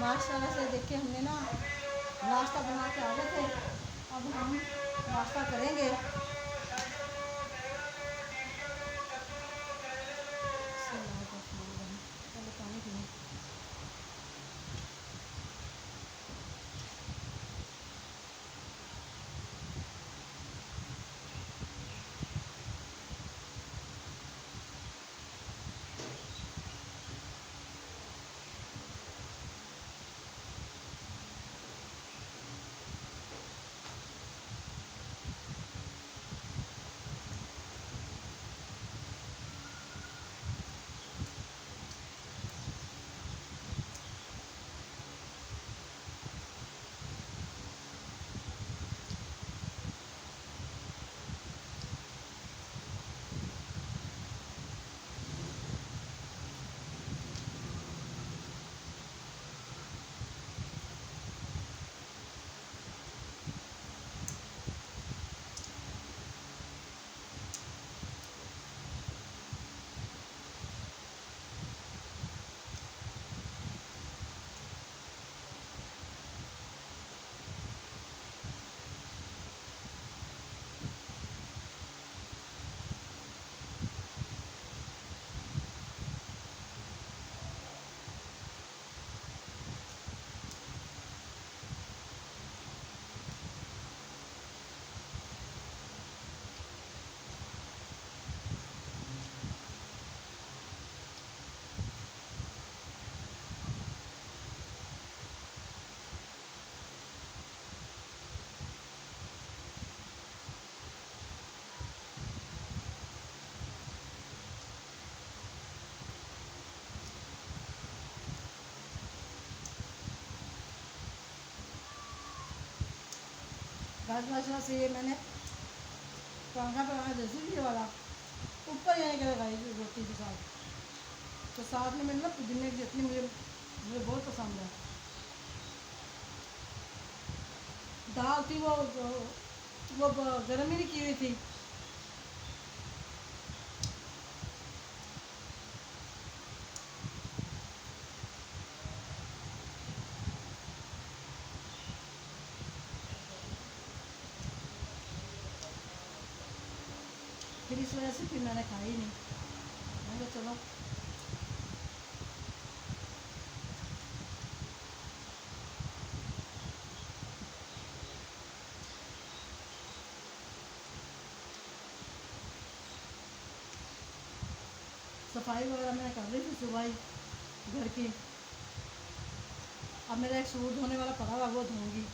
नाश्ता वैसे देखिए हमने ना नाश्ता बना के आ गए थे। अब हम नाश्ता करेंगे। पहले पानी पीने। राजमा से ये मैंने पराठा बनाया जैसे ये वाला ऊपर जाने के लगाई रोटी के साथ। तो साथ में मैंने ना पुदीने की चटनी मुझे मुझे बहुत पसंद है। दाल थी वो गर्म ही नहीं की हुई थी। फिर इस वजह से फिर मैंने खाई नहीं। मैंने कहा चलो सफाई वगैरह मैं कर रही थी सुबह ही घर की। अब मेरा एक सूट धोने वाला पड़ा हुआ वो धोऊंगी।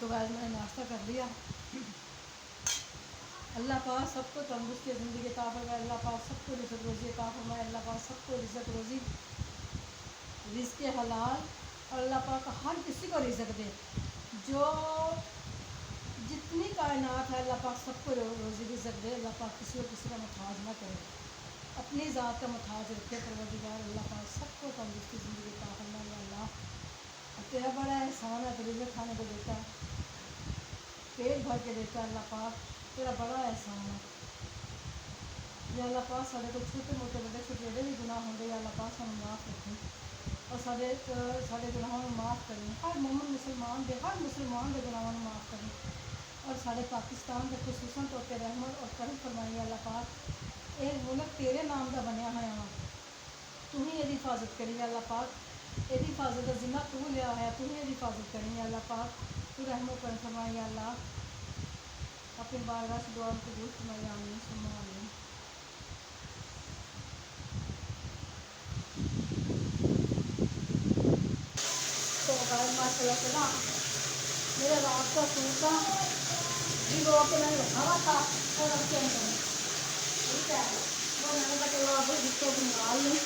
तो गाइस मैंने नाश्ता कर लिया। अल्लाह पाक सबको तंदुरुस्ती ज़िंदगी अता फरमाए, अल्लाह पाक सबको रिज़्क़ रोज़ी अता फरमाए, अल्लाह पाक सबको रिज़्क़ रोज़ी रिज़्क़ हलाल, और अल्लाह पाक हर किसी को रिज़्क़ दे। जो जितनी कायनात है अल्लाह पाक सबको रोज़ी रिज़्क़ दे। अल्लाह पाक किसी का मुताज ना करे, अपनी ज़ात का मुताज रखे। परवरदिगार अल्लाह पाक सबको तंदुरुस्ती ज़िंदगी अता फरमाए। या अल्लाह, तेरा बड़ा एहसान है, गरीबे खाने को देता है, पेट भर के देता है। अल्लाह पाक तेरा बड़ा एहसान है। या अल्लाह पाक साढ़े को छोटे मोटे बड़े छोटे भी गुनाह होंगे, या अल्लाह पाक हमें माफ़ रखें और साढ़े गुनाहों में माफ़ करें। हर मोमिन मुसलमान के हर मुसलमान के गुनाहों में माफ़ करें, और साढ़े पाकिस्तान के खुसूसन तौर पर रहमत और करम फरमाइए। अल्लाह पाक एक मुल्क तेरे नाम का बनया है, यहाँ तू ही यदि हिफाजत करी। अल्लाह पाक यदि हिफाजत का जिम्मा तू लिया है, तू ही यदि हिफाजत करेंगे। अल्लाह पाक तू रहमत करम फरमाइए। अल्लाह अपनी बारगाह से दुआ कबूल फरमाइए। आमीन सुम्मा आमीन। तो माशाल्लाह से ना मेरे रात का सूट था भिगो के मैंने रखा हुआ था, और अब चेंज करें, ठीक है। वो मैंने कहा चलो अब जिसको निकाल लूँ।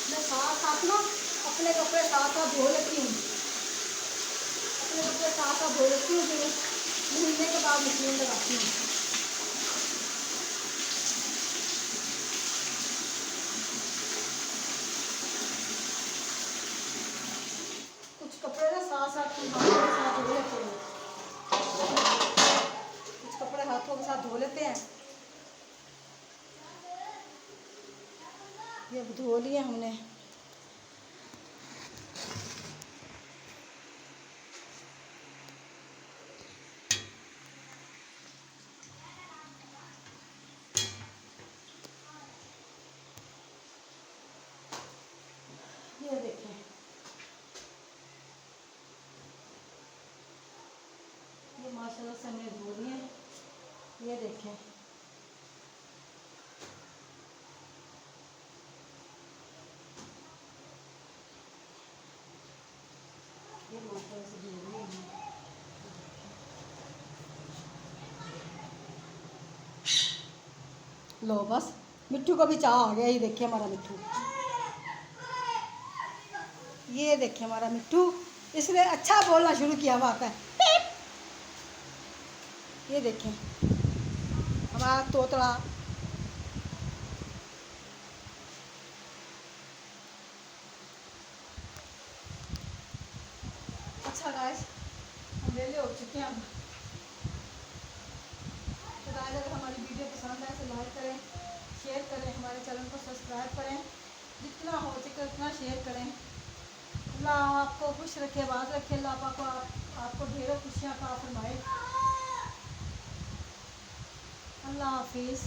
मैं साथ साथ ना अपने कपड़े साथ साथ धो लेती हूँ, अपने कपड़े साथ साथ धो लेती हूँ, फिर महीने के बाद मशीन लगाती हूँ। कुछ कपड़े ना साथ साथ हाथों के साथ धो लेते हैं, कुछ कपड़े हाथों के साथ धो लेते हैं। ये धो लिए हमने। ये देखें, ये माशाल्लाह से हमने धो लिए। ये देखें, ये माशाल्लाह से धो लिए हैं। लो बस मिट्टू को भी चाह आ गया। ये देखिए हमारा मिट्टू, ये देखिए हमारा मिट्टू, इसने अच्छा बोलना शुरू किया हुआ है। ये देखें हमारा तोतला। अच्छा गाइस, हम वेले हो चुके हैं। तो गाइस अगर हमारी वीडियो पसंद आए तो लाइक करें, शेयर करें, हमारे चैनल को सब्सक्राइब करें, जितना हो सके उतना शेयर करें। अल्लाह आपको खुश रखे, आबाद रखे। अल्लाह पाक को आपको ढेरों खुशियाँ अता फरमाए। अल्लाह हाफिज़।